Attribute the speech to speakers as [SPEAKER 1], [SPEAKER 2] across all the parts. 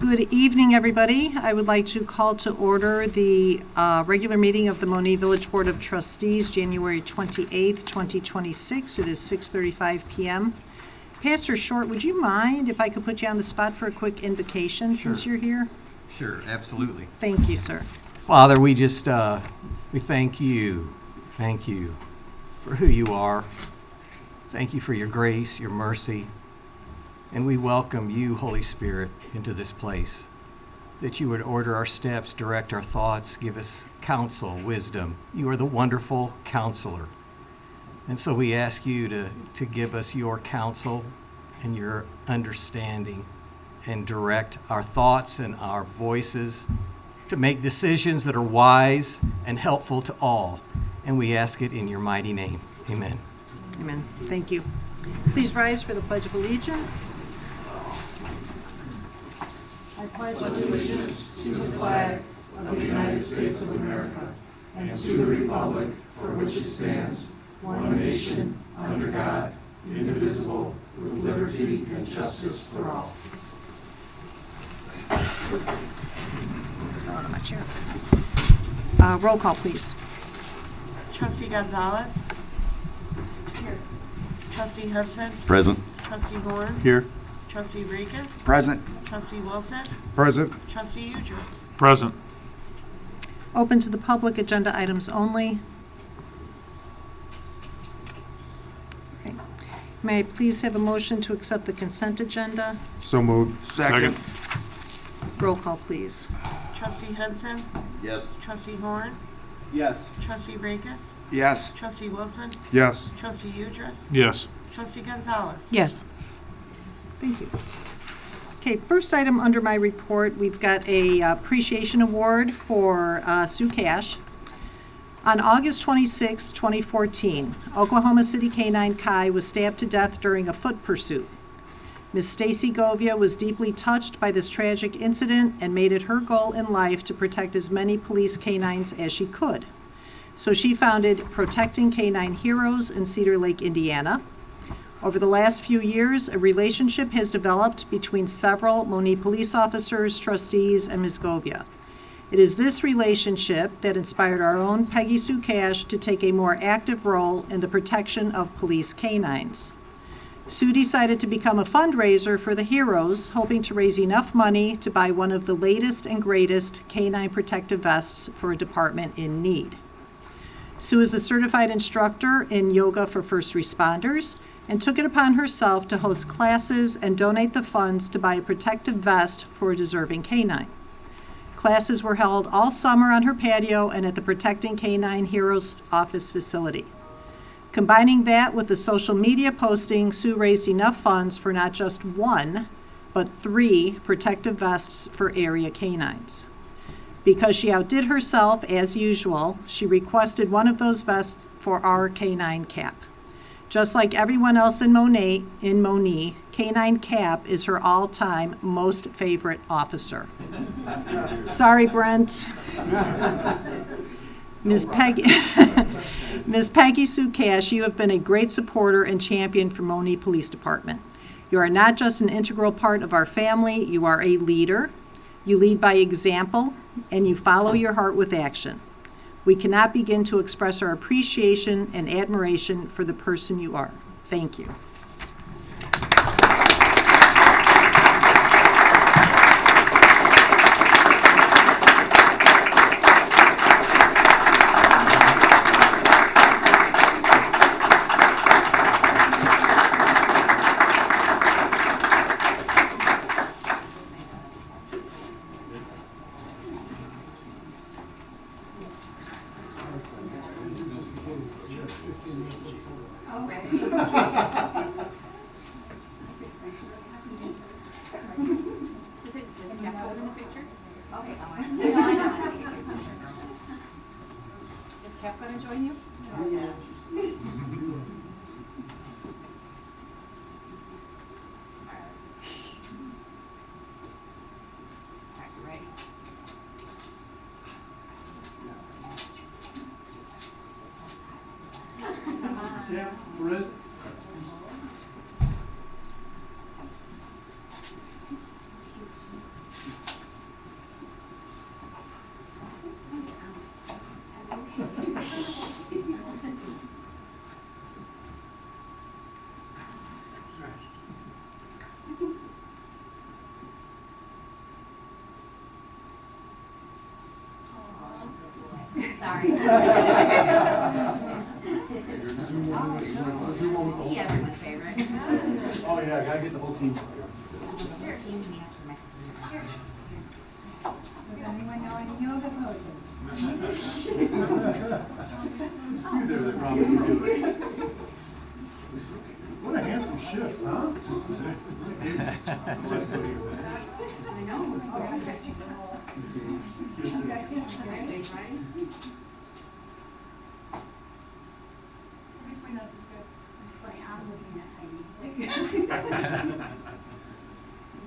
[SPEAKER 1] Good evening, everybody. I would like to call to order the regular meeting of the Monee Village Board of Trustees, January 28th, 2026. It is 6:35 p.m. Pastor Short, would you mind if I could put you on the spot for a quick invocation since you're here?
[SPEAKER 2] Sure, absolutely.
[SPEAKER 1] Thank you, sir.
[SPEAKER 2] Father, we just, we thank you. Thank you for who you are. Thank you for your grace, your mercy. And we welcome you, Holy Spirit, into this place, that you would order our steps, direct our thoughts, give us counsel, wisdom. You are the wonderful counselor. And so we ask you to give us your counsel and your understanding and direct our thoughts and our voices to make decisions that are wise and helpful to all. And we ask it in your mighty name. Amen.
[SPEAKER 1] Amen. Thank you. Please rise for the Pledge of Allegiance. I pledge allegiance to the flag of the United States of America and to the republic for which it stands, one nation, under God, indivisible, with liberty and justice for all. Smell it on my chair. Roll call, please.
[SPEAKER 3] Trustee Gonzalez. Here. Trustee Hudson.
[SPEAKER 4] Present.
[SPEAKER 3] Trustee Horn.
[SPEAKER 4] Here.
[SPEAKER 3] Trustee Rakes.
[SPEAKER 4] Present.
[SPEAKER 3] Trustee Wilson.
[SPEAKER 4] Present.
[SPEAKER 3] Trustee Udris.
[SPEAKER 5] Present.
[SPEAKER 1] Open to the public, agenda items only. Okay. May I please have a motion to accept the consent agenda?
[SPEAKER 4] So moved.
[SPEAKER 5] Second.
[SPEAKER 1] Roll call, please.
[SPEAKER 3] Trustee Hudson.
[SPEAKER 4] Yes.
[SPEAKER 3] Trustee Horn.
[SPEAKER 4] Yes.
[SPEAKER 3] Trustee Rakes.
[SPEAKER 4] Yes.
[SPEAKER 3] Trustee Wilson.
[SPEAKER 4] Yes.
[SPEAKER 3] Trustee Udris.
[SPEAKER 5] Yes.
[SPEAKER 3] Trustee Gonzalez.
[SPEAKER 1] Yes. Thank you. Okay, first item under my report, we've got a appreciation award for Sue Cash. On August 26, 2014, Oklahoma City K-9 Kai was stabbed to death during a foot pursuit. Ms. Stacy Govia was deeply touched by this tragic incident and made it her goal in life to protect as many police K-9s as she could. So she founded Protecting K-9 Heroes in Cedar Lake, Indiana. Over the last few years, a relationship has developed between several Monee police officers, trustees, and Ms. Govia. It is this relationship that inspired our own Peggy Sue Cash to take a more active role in the protection of police canines. Sue decided to become a fundraiser for the heroes, hoping to raise enough money to buy one of the latest and greatest canine protective vests for a department in need. Sue is a certified instructor in yoga for first responders and took it upon herself to host classes and donate the funds to buy a protective vest for a deserving canine. Classes were held all summer on her patio and at the Protecting K-9 Heroes office facility. Combining that with the social media posting, Sue raised enough funds for not just one, but 3 protective vests for area canines. Because she outdid herself, as usual, she requested one of those vests for our K-9 Cap. Just like everyone else in Monee, K-9 Cap is her all-time most favorite officer. Sorry, Brent. Ms. Peggy Sue Cash, you have been a great supporter and champion for Monee Police Department. You are not just an integral part of our family, you are a leader. You lead by example, and you follow your heart with action. We cannot begin to express our appreciation and admiration for the person you are. Thank you.
[SPEAKER 4] He everyone's favorite.
[SPEAKER 5] Oh, yeah, I gotta get the whole team.
[SPEAKER 4] Your team to me after my
[SPEAKER 6] Does anyone know any yoga poses?
[SPEAKER 5] They probably do it. What a handsome shift, huh?
[SPEAKER 4] I know.
[SPEAKER 6] Between us is good. It's funny, I'm looking at Heidi.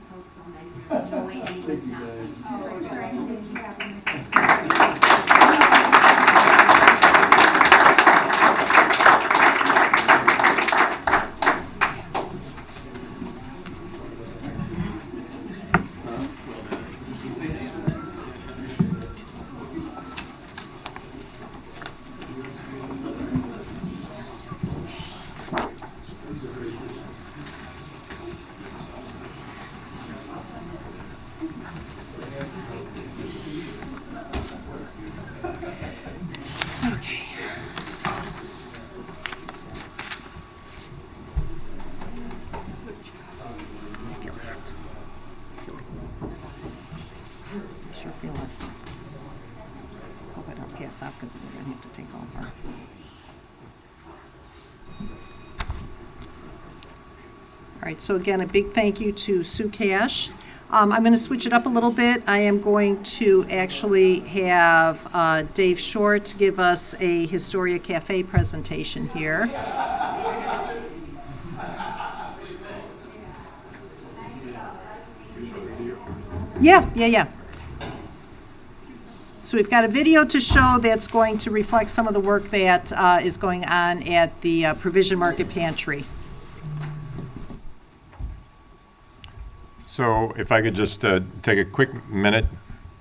[SPEAKER 4] Told so many. No way anyone's not.
[SPEAKER 6] Oh, sorry, I didn't keep happening.
[SPEAKER 1] Okay. Sure feel it. Hope I don't pass out because we're gonna have to take over. All right, so again, a big thank you to Sue Cash. I'm going to switch it up a little bit. I am going to actually have Dave Short give us a Historia Cafe presentation here. Yeah. So we've got a video to show that's going to reflect some of the work that is going on at the Provision Market Pantry.
[SPEAKER 7] So if I could just take a quick minute,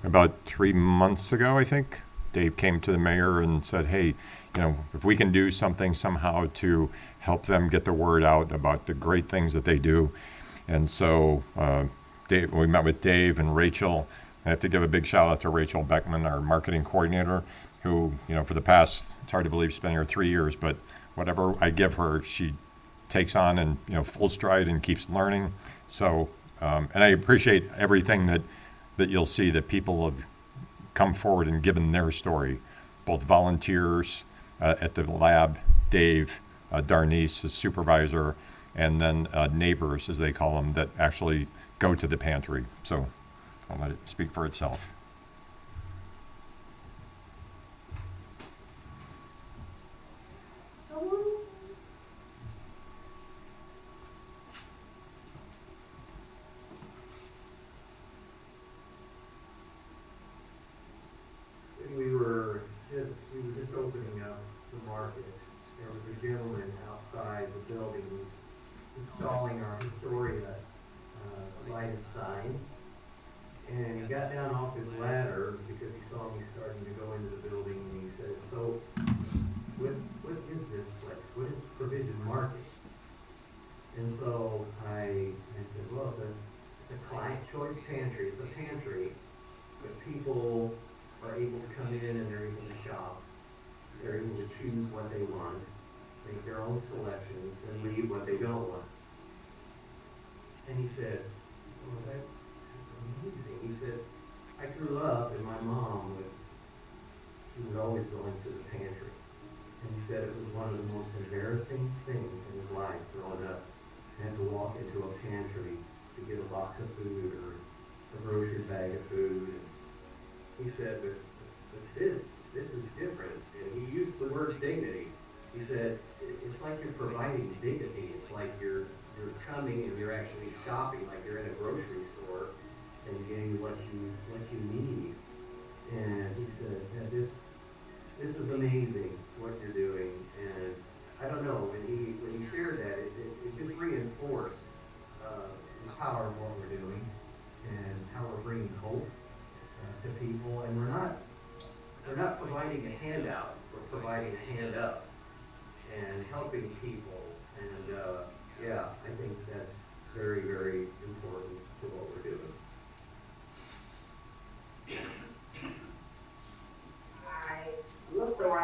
[SPEAKER 7] about 3 months ago, I think, Dave came to the mayor and said, hey, if we can do something somehow to help them get the word out about the great things that they do. And so we met with Dave and Rachel. I have to give a big shout out to Rachel Beckman, our marketing coordinator, who, for the past, it's hard to believe she's been here 3 years, but whatever I give her, she takes on and, full stride and keeps learning. So, and I appreciate everything that you'll see that people have come forward and given their story, both volunteers at the lab, Dave, Darnice, the supervisor, and then neighbors, as they call them, that actually go to the pantry. So I'll let it speak for itself.
[SPEAKER 2] We were just opening up the market. There was a gentleman outside the building who was installing our Historia lighted sign. And he got down off his ladder because he saw me starting to go into the building, and he said, so what is this place? What is Provision Market? And so I said, well, it's a client choice pantry. It's a pantry, but people are able to come in and they're able to shop. They're able to choose what they want, make their own selections, and leave what they don't want. And he said, well, that's amazing. He said, I grew up and my mom she was always going to the pantry. And he said it was one of the most embarrassing things in his life growing up. He had to walk into a pantry to get a box of food or a grocery bag of food. And he said, but this is different. And he used the word dignity. He said, it's like you're providing dignity. It's like you're coming and you're actually shopping, like you're in a grocery store and getting what you need. And he said, this is amazing what you're doing. And I don't know, when he shared that, it just reinforced the power of what we're doing and how we're bringing hope to people. And we're not providing a handout, we're providing a hand up and helping people. And yeah, I think that's very, very important to what we're doing.
[SPEAKER 8] I looked around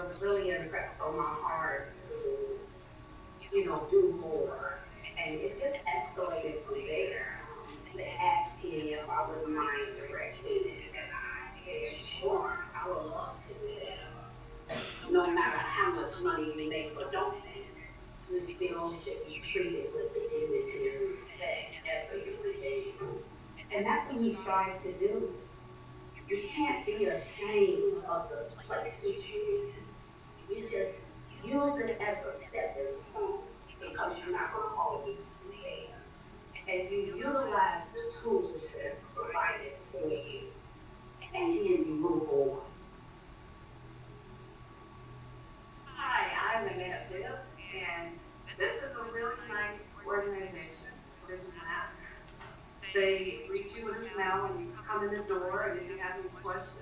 [SPEAKER 8] was really impressed on my heart to, do more. And it just escalated from there. They asked me if I wouldn't mind directing it, and I said, sure, I would love to do that. No matter how much money you make or don't make, you still should be treated with the dignity and respect as a human being. And that's what we strive to do. You can't be ashamed of the place that you're in. You just use it as a stepping stone because you're not going to always be there. And you utilize the tools that's provided to you, and then you move on. Hi, I'm Annette Bibb, and this is a really nice organization. Vision App. They greet you with a smile when you come in the door, and if you have any questions,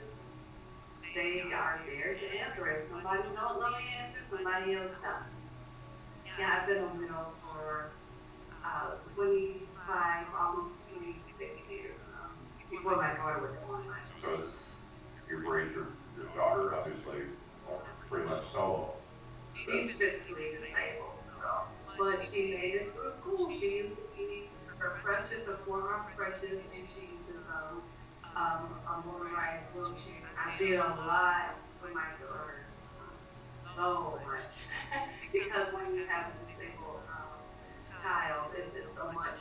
[SPEAKER 8] they are there to answer. If somebody don't know the answer, somebody else does. Yeah, I've been a widow for 25, almost 26 years, before my daughter was born.
[SPEAKER 9] So you've raised your daughter, obviously, pretty much solo.
[SPEAKER 8] She's physically disabled, so, but she made it through school. She uses her crutches, a form of crutches, and she uses a motorized wheelchair. I did a lot with my daughter, so much, because when you have a disabled child, it's just so much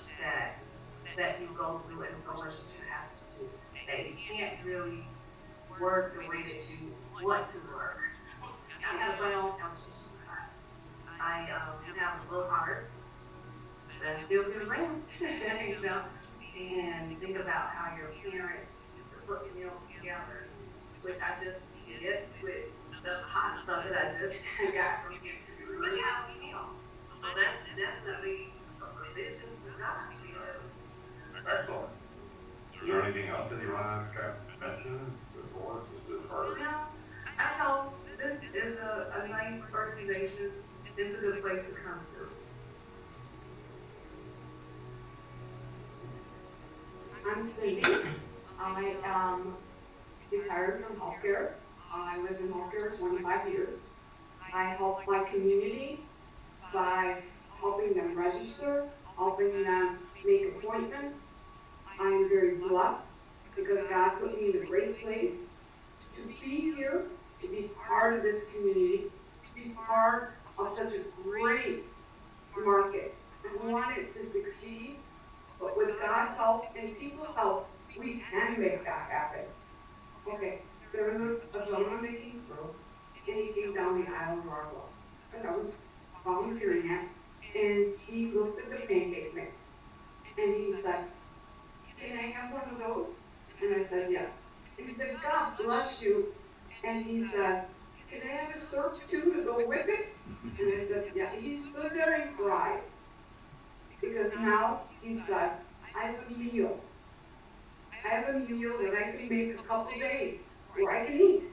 [SPEAKER 8] that you go through and so much that you have to do. That you can't really work the way that you want to work. I have my own health issues. I have a slow heart, but I still get around, and think about how your parents used to put meals together, which I just did with the pasta that I just got from you. Really have a meal. So that's definitely a provision for God.
[SPEAKER 9] Excellent. Is there anything else that you want to mention before this is part of it?
[SPEAKER 8] No, I hope this is a nice organization. It's a good place to come to.
[SPEAKER 10] I'm Cindy. I am retired from healthcare. I was in healthcare 25 years. I help my community by helping them register, helping them make appointments. I am very blessed because God put me in a great place to be here, to be part of this community, to be part of such a great market. I want it to succeed, but with God's help and people's help, we can make that happen. Okay, there was a gentleman making growth, and he came down the aisle of our bus, and I was volunteering at, and he looked at the pancake mix, and he said, "Can I have one of those?" And I said, "Yes." And he said, "God bless you." And he said, "Can I have a syrup too to go with it?" And I said, "Yeah." He stood there and cried. Because now, he said, I have a meal. I have a meal that I can make a couple days where I can eat.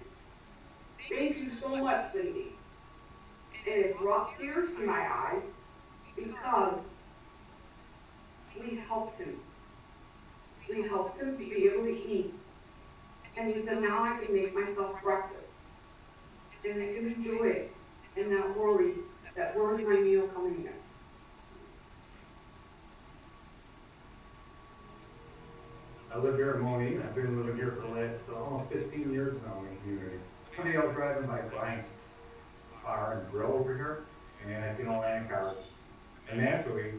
[SPEAKER 10] Thank you so much, Cindy. And it brought tears to my eyes because we helped him. We helped him be able to eat. And he said, now I can make myself breakfast. And I can enjoy it and not worry that where's my meal coming next.
[SPEAKER 5] I live here in Monee. I've been living here for the last almost 15 years now in the community. One day I was driving by Frank's bar and grill over here, and I seen all land cars. And naturally,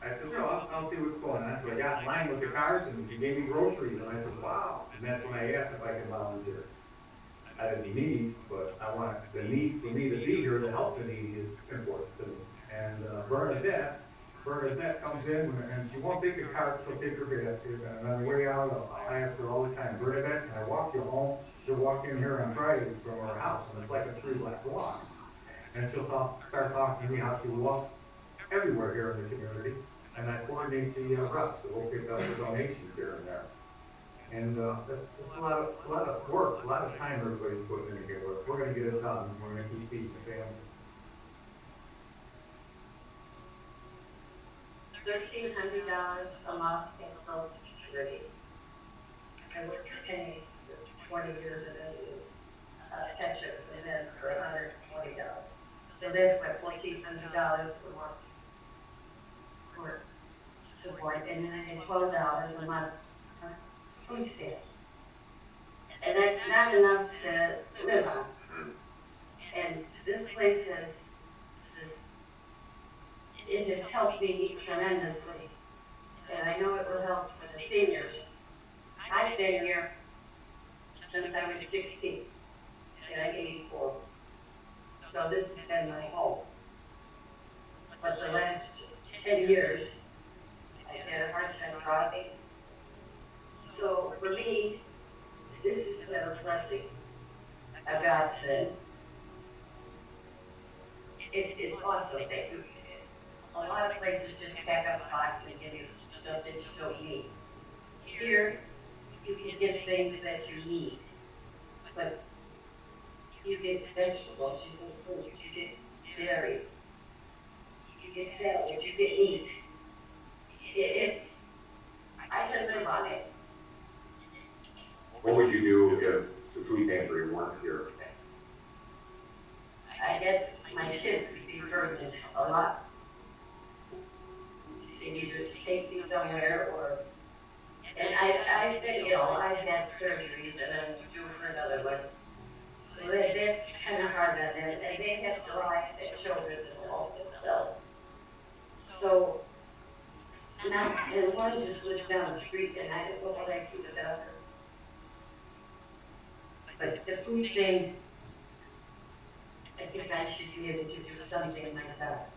[SPEAKER 5] I said, I'll see what's going on. So I got in line with the cars, and he gave me groceries, and I said, wow. And that's when I asked if I could volunteer. I didn't need, but I want the need for me to be here to help the needy is important to me. And Bernadette comes in, and she won't take the cart, she'll take her basket. And on the way out, I ask her all the time, Bernadette, can I walk you home? She'll walk in here on Fridays from her house, and it's like a 3-block walk. And she'll start talking to me how she walks everywhere here in the community. And I coordinate the reps that will pick up the donations here and there. And that's a lot of work, a lot of time everybody's putting in here. We're going to get it done. We're going to keep feeding the family.
[SPEAKER 8] 1,300 a month in Social Security. I worked for pennies for 20 years and then catch it, and then for $100 food stamps. And that's not enough to live on. And this place this, it has helped me tremendously. And I know it will help for the seniors. I've been here since I was 16, and I'm 84. So this has been my home. But the last 10 years, I've had a hard time driving. So for me, this has been a blessing, a godsend. It's awesome that a lot of places just pack up a box and give you stuff that you don't need. Here, you can get things that you need, but you get vegetables, you get fruit, you get dairy, you get sandwich, you get meat. It's, I can live on it.
[SPEAKER 9] What would you do if the food pantry weren't here?
[SPEAKER 8] I guess my kids would be burdened a lot to either take me somewhere or, and I've been ill, I've had surgeries and I'm due for another one. So that's kind of hard on them, and they have to relax their children and all themselves. So, now, and one just lives down the street and I don't know what I do without her. But the food thing, I think I should be able to do something myself.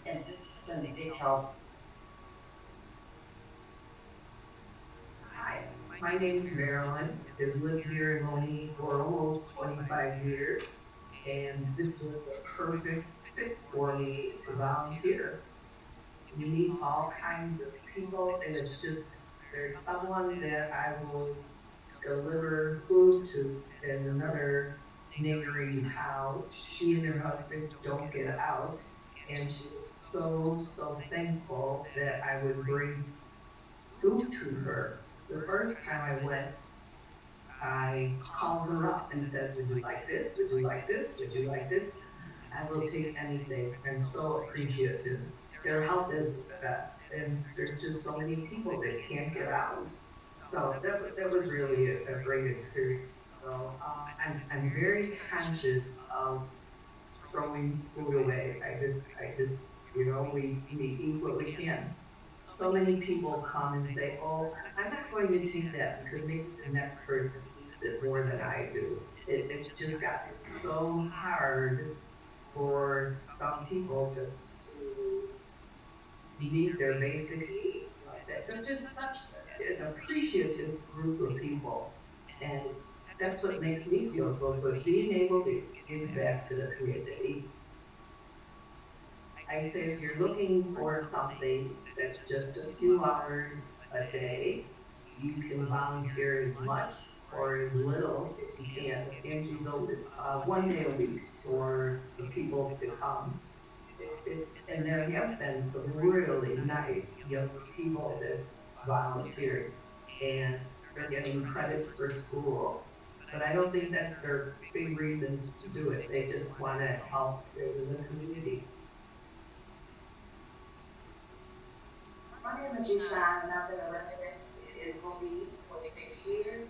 [SPEAKER 8] And this has been a big help.
[SPEAKER 11] Hi, my name's Marilyn. I've lived here in Monee for almost 25 years, and this was the perfect fit for me to volunteer. We meet all kinds of people, and it's just, there's someone that I will deliver food to in another neighboring town. She and her husband don't get out, and she's so thankful that I would bring food to her. The first time I went, I called her up and said, would you like this? Would you like this? Would you like this? I will take anything. I'm so appreciative. Their help is the best, and there's just so many people that can't get out. So that was really a great experience. So I'm very conscious of throwing food away. I just, we eat what we can. So many people come and say, oh, I'm not going to take that because maybe the next person eats it more than I do. It's just gotten so hard for some people to meet their basic needs like that. They're just such an appreciative group of people. And that's what makes me feel so good, being able to give back to the community. I say if you're looking for something that's just a few hours a day, you can volunteer as much or as little as you can. Angie's open 1 day a week for the people to come. And there have been some really nice young people that volunteered and they're getting credits for school. But I don't think that's their big reason to do it. They just want to help in the community.
[SPEAKER 12] My name is Deshawn, and I've been a resident in Monee for 6 years.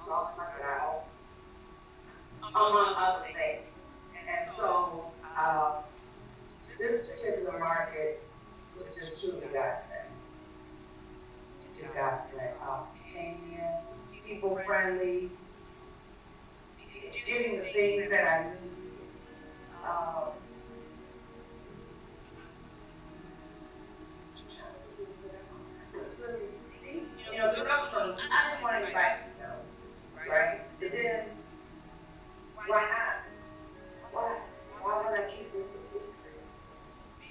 [SPEAKER 12] Lost my job, among other things. And so, this particular market was just truly godsend. Just godsend. Came in, people friendly, getting the things that I need. The restaurant, I didn't want anybody to know, right? But then, why not? Why would I keep this a secret?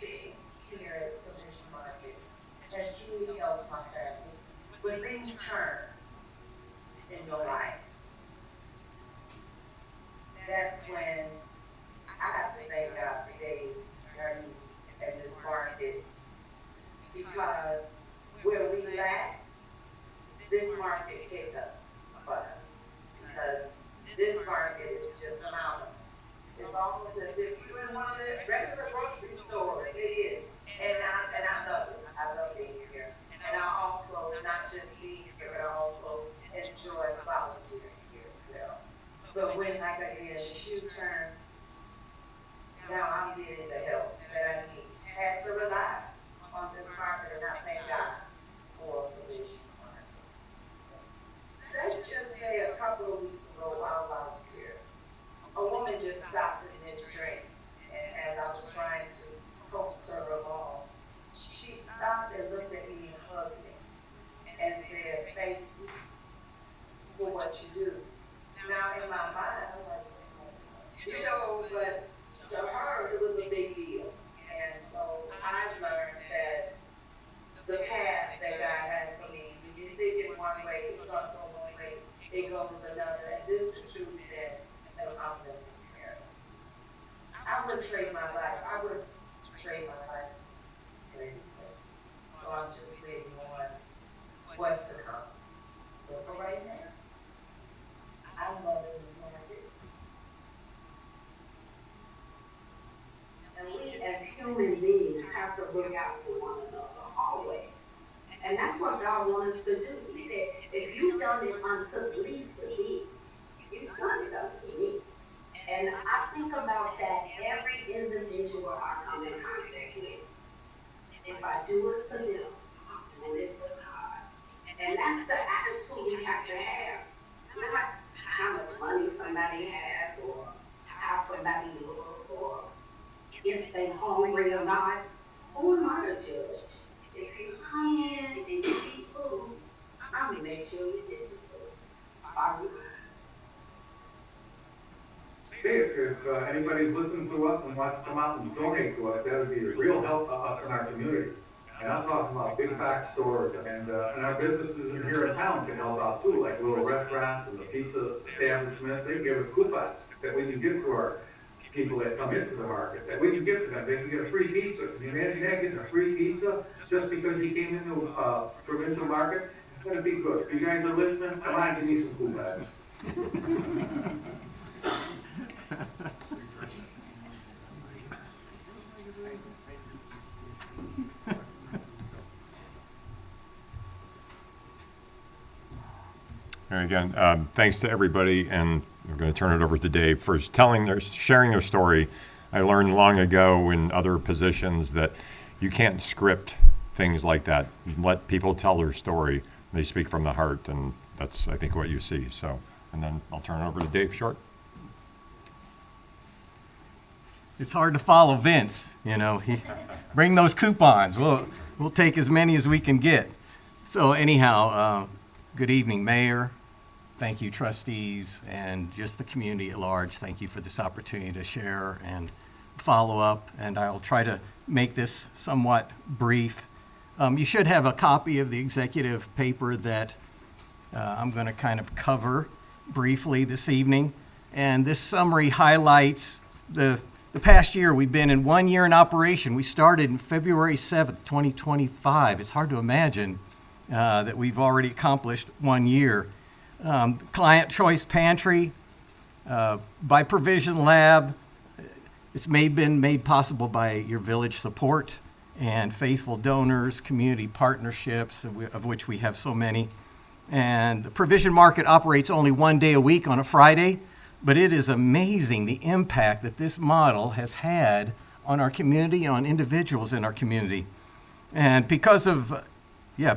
[SPEAKER 12] Being here at the Commission Market has truly helped my family. When things turn in your life, that's when I have to thank God today, Bernice, at this market, because where we lacked, this market picked up for us, because this market is just phenomenal. It's almost as if you're in one of the regular grocery stores. It is, and I love it. I love being here, and I also not just it goes another, and this is truly that I'm living here. I wouldn't trade my life. I would trade my life for anything. So I'm just waiting on what's to come. But for right now, I'm loving this market.
[SPEAKER 8] And we as human beings have to look out for one another always. And that's what God wants us to do. He said, if you've done it unto the least of these, you've done it unto me. And I think about that every individual I come in contact with. If I do it for them, I'm doing it for God. And that's the attitude we have to have. Not how much money somebody has or how somebody looks or if they're hungry or not. Who am I to judge? If you come in and you eat food, I'm gonna make sure you get some food. Are you?
[SPEAKER 5] If anybody's listening to us and wants to come out and donate to us, that would be a real help to us in our community. And I'm talking about big box stores and our businesses in here in town can help out too, like little restaurants and the pizza establishments. They give us coupons that we can give to our people that come into the market, that we can give to them. They can get a free pizza. Can you imagine that, getting a free pizza just because you came into a provincial market? It's gonna be good. If you guys are listening, come on, give me some coupons.
[SPEAKER 7] And again, thanks to everybody, and we're going to turn it over to Dave for sharing their story. I learned long ago in other positions that you can't script things like that. Let people tell their story. They speak from the heart, and that's, I think, what you see. So, and then I'll turn it over to Dave Short.
[SPEAKER 2] It's hard to follow Vince, you know. Bring those coupons. We'll take as many as we can get. So anyhow, good evening, Mayor. Thank you, trustees, and just the community at large. Thank you for this opportunity to share and follow up, and I'll try to make this somewhat brief. You should have a copy of the executive paper that I'm going to kind of cover briefly this evening, and this summary highlights the past year. We've been in 1 year in operation. We started in February 7th, 2025. It's hard to imagine that we've already accomplished 1 year. Client Choice Pantry, by Provision Lab, it's been made possible by your village support and faithful donors, community partnerships, of which we have so many. And the Provision Market operates only 1 day a week on a Friday, but it is amazing the impact that this model has had on our community, on individuals in our community. And because of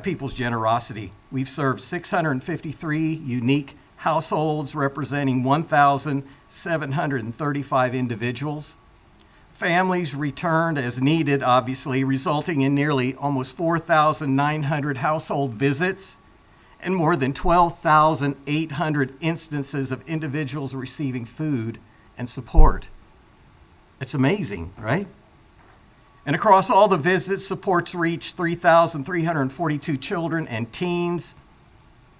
[SPEAKER 2] people's generosity, we've served 653 unique households representing 1,735 individuals. Families returned as needed, obviously, resulting in nearly almost 4,900 household visits and more than 12,800 instances of individuals receiving food and support. It's amazing, right? And across all the visits, supports reached 3,342 children and teens,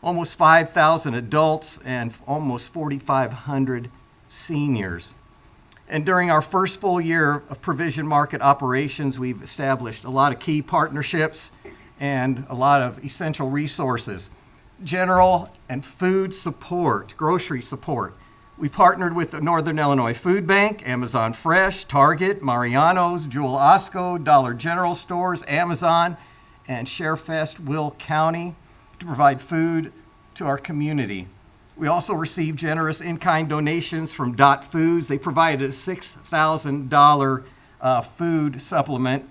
[SPEAKER 2] almost 5,000 adults, and almost 4,500 seniors. And during our first full year of Provision Market operations, we've established a lot of key partnerships and a lot of essential resources. General and food support, grocery support. We partnered with the Northern Illinois Food Bank, Amazon Fresh, Target, Mariano's, Jewel Osco, Dollar General Stores, Amazon, and ShareFest Will County to provide food to our community. We also received generous in-kind donations from Dot Foods. They provided a $6,000 food supplement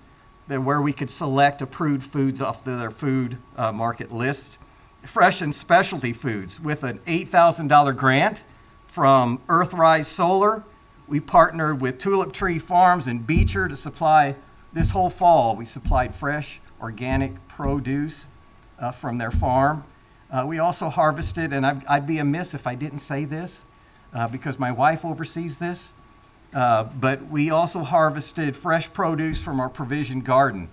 [SPEAKER 2] where we could select approved foods off their food market list. Fresh and Specialty Foods with an $8,000 grant from Earthrise Solar. We partnered with Tulip Tree Farms in Beecher to supply this whole fall. We supplied fresh, organic produce from their farm. We also harvested, and I'd be amiss if I didn't say this because my wife oversees this, but we also harvested fresh produce from our Provision Garden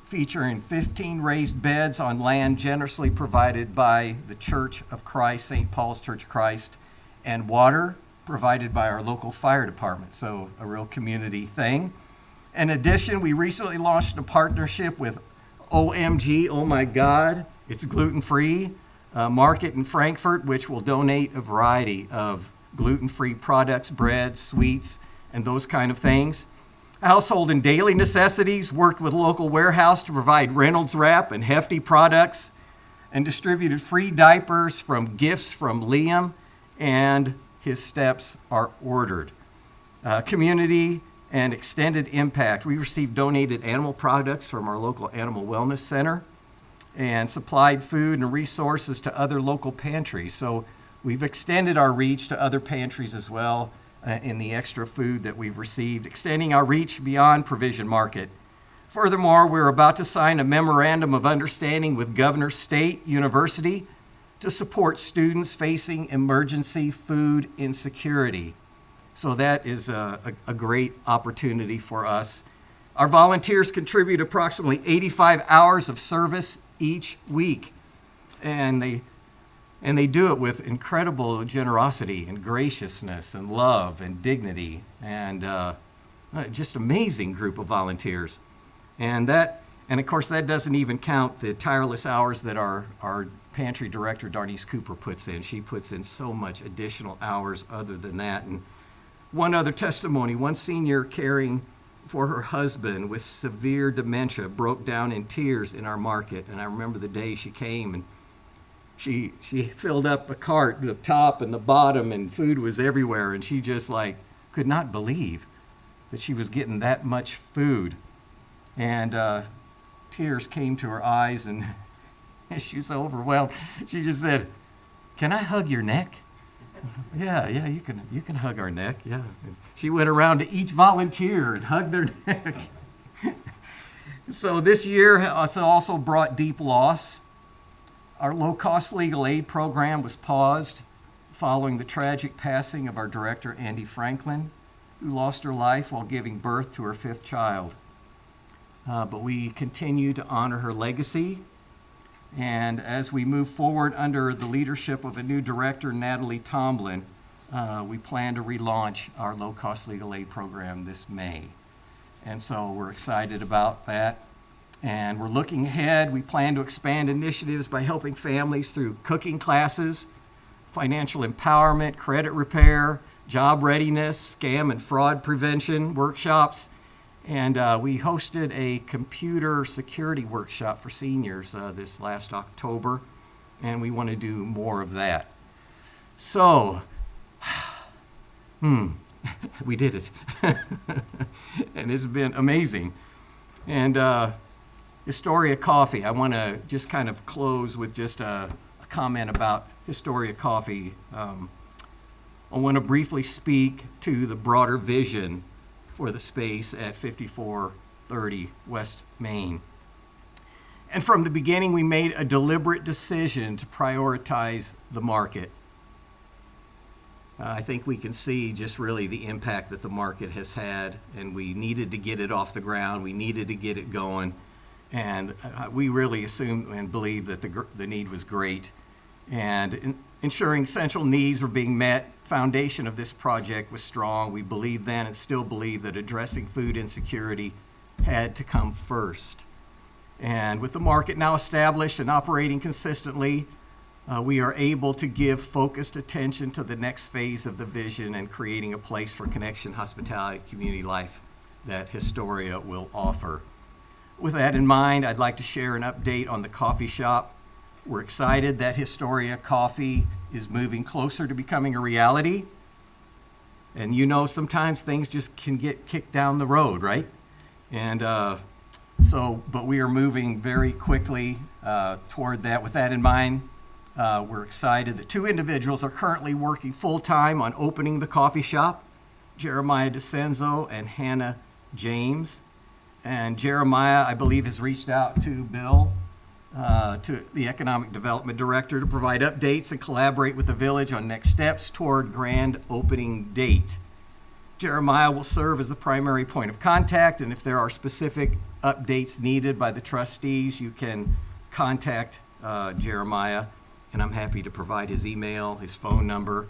[SPEAKER 2] featuring 15 raised beds on land generously provided by the Church of Christ, St. Paul's Church of Christ, and water provided by our local fire department. So a real community thing. In addition, we recently launched a partnership with OMG, oh my God, it's gluten-free, market in Frankfurt, which will donate a variety of gluten-free products, breads, sweets, and those kind of things. Household and daily necessities worked with local warehouse to provide Reynolds Wrap and Hefty products, and distributed free diapers from gifts from Liam, and his steps are ordered. Community and extended impact. We received donated animal products from our local animal wellness center and supplied food and resources to other local pantries. So we've extended our reach to other pantries as well in the extra food that we've received, extending our reach beyond Provision Market. Furthermore, we're about to sign a memorandum of understanding with Governor State University to support students facing emergency food insecurity. So that is a great opportunity for us. Our volunteers contribute approximately 85 hours of service each week, and they do it with incredible generosity and graciousness and love and dignity, and just amazing group of volunteers. And of course that doesn't even count the tireless hours that our pantry director Darnice Cooper puts in. She puts in so much additional hours other than that. And one other testimony, one senior caring for her husband with severe dementia broke down in tears in our market. And I remember the day she came, and she filled up a cart, the top and the bottom, and food was everywhere. And she just could not believe that she was getting that much food. And tears came to her eyes, and she was so overwhelmed. She just said, "Can I hug your neck?" Yeah, you can hug our neck, yeah. And she went around to each volunteer and hugged their neck. So this year also brought deep loss. Our low-cost legal aid program was paused following the tragic passing of our director, Andy Franklin, who lost her life while giving birth to her 5th child. But we continue to honor her legacy. And as we move forward under the leadership of a new director, Natalie Tomlin, we plan to relaunch our low-cost legal aid program this May. And so we're excited about that. And we're looking ahead. We plan to expand initiatives by helping families through cooking classes, financial empowerment, credit repair, job readiness, scam and fraud prevention workshops. And we hosted a computer security workshop for seniors this last October, and we want to do more of that. So, we did it. And it's been amazing. And Historia Coffee, I want to just kind of close with just a comment about Historia Coffee. I want to briefly speak to the broader vision for the space at 5430 West Main. And from the beginning, we made a deliberate decision to prioritize the market. I think we can see just really the impact that the market has had, and we needed to get it off the ground. We needed to get it going, and we really assumed and believed that the need was great. And ensuring essential needs were being met, foundation of this project was strong. We believed then and still believe that addressing food insecurity had to come first. And with the market now established and operating consistently, we are able to give focused attention to the next phase of the vision and creating a place for connection, hospitality, community life that Historia will offer. With that in mind, I'd like to share an update on the coffee shop. We're excited that Historia Coffee is moving closer to becoming a reality. And sometimes things just can get kicked down the road, right? And but we are moving very quickly toward that. With that in mind, we're excited that 2 individuals are currently working full-time on opening the coffee shop, Jeremiah DeCenzo and Hannah James. And Jeremiah, I believe, has reached out to Bill, to the Economic Development Director, to provide updates and collaborate with the village on next steps toward grand opening date. Jeremiah will serve as the primary point of contact, and if there are specific updates needed by the trustees, you can contact Jeremiah, and I'm happy to provide his email, his phone number.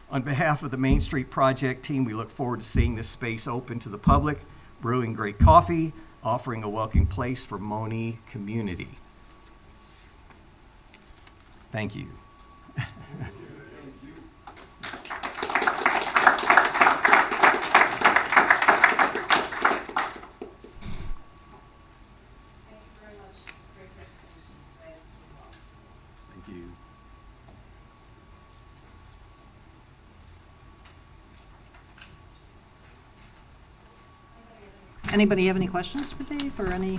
[SPEAKER 2] On behalf of the Main Street Project team, we look forward to seeing this space open to the public, brewing great coffee, offering a welcoming place for Monee community. Thank you.
[SPEAKER 6] Thank you very much. Great presentation. Glad to see you all.
[SPEAKER 2] Thank you.
[SPEAKER 1] Anybody have any questions for Dave or any?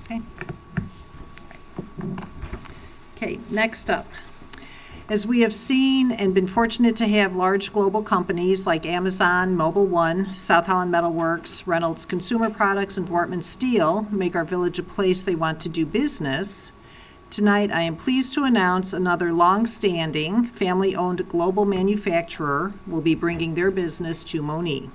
[SPEAKER 1] Okay. Okay, next up. As we have seen and been fortunate to have large global companies like Amazon, Mobile One, South Holland Metal Works, Reynolds Consumer Products, and Dwartman Steel make our village a place they want to do business, tonight I am pleased to announce another long-standing, family-owned global manufacturer will be bringing their business to Monee.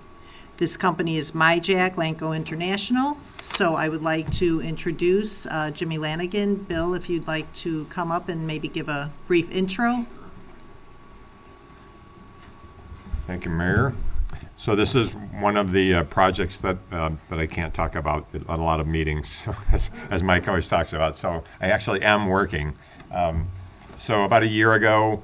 [SPEAKER 1] This company is MyJack Lanco International, so I would like to introduce Jimmy Lanigan. Bill, if you'd like to come up and maybe give a brief intro.
[SPEAKER 7] Thank you, Mayor. So this is one of the projects that I can't talk about at a lot of meetings, as Mike always talks about. So I actually am working. So about a year ago,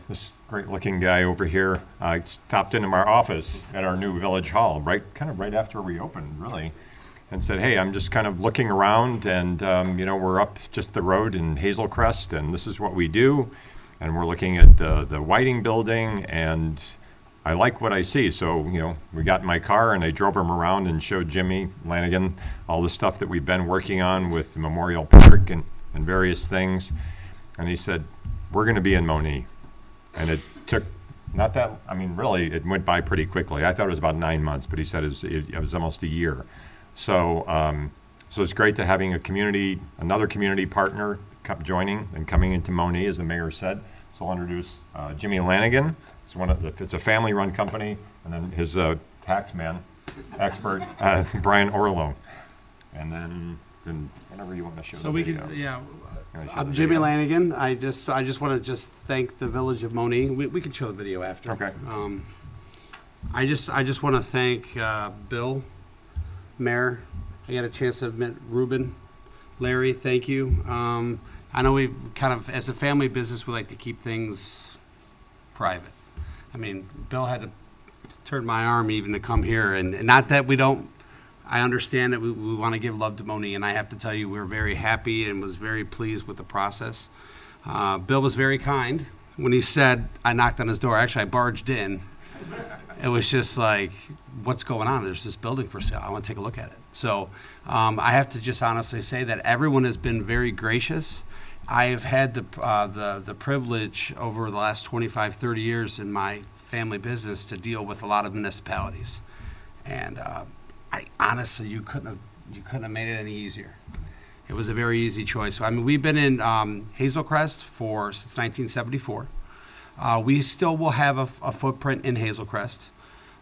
[SPEAKER 7] this great-looking guy over here stopped into my office at our new village hall, kind of right after we opened, really, and said, "Hey, I'm just kind of looking around, and we're up just the road in Hazel Crest, and this is what we do, and we're looking at the Whiting building, and I like what I see." So we got in my car and I drove him around and showed Jimmy Lanigan all the stuff that we've been working on with the Memorial Park and various things, and he said, "We're going to be in Monee." And it took not that, really, it went by pretty quickly. I thought it was about 9 months, but he said it was almost a year. So so it's great to having another community partner joining and coming into Monee, as the mayor said. So I'll introduce Jimmy Lanigan. It's a family-run company, and then his tax man expert, Brian Orlo. And then whenever you want to show
[SPEAKER 13] So
[SPEAKER 7] the
[SPEAKER 13] we
[SPEAKER 7] video.
[SPEAKER 13] could, yeah.
[SPEAKER 7] You wanna show
[SPEAKER 13] I'm
[SPEAKER 7] the
[SPEAKER 13] Jimmy
[SPEAKER 7] video?
[SPEAKER 13] Lanigan. I just want to thank the village of Monee. We can show the video after.
[SPEAKER 7] Okay.
[SPEAKER 13] I just want to thank Bill, Mayor. I got a chance to meet Ruben, Larry. Thank you. I know we kind of, as a family business, we like to keep things private. Bill had to turn my arm even to come here, and not that we don't. I understand that we want to give love to Monee, and I have to tell you, we're very happy and was very pleased with the process. Bill was very kind when he said, I knocked on his door. Actually, I barged in. It was just like, what's going on? There's this building for sale. I want to take a look at it. So I have to just honestly say that everyone has been very gracious. I have had the privilege over the last 25, 30 years in my family business to deal with a lot of municipalities. And I honestly, you couldn't have made it any easier. It was a very easy choice. We've been in Hazel Crest since 1974. We still will have a footprint in Hazel Crest,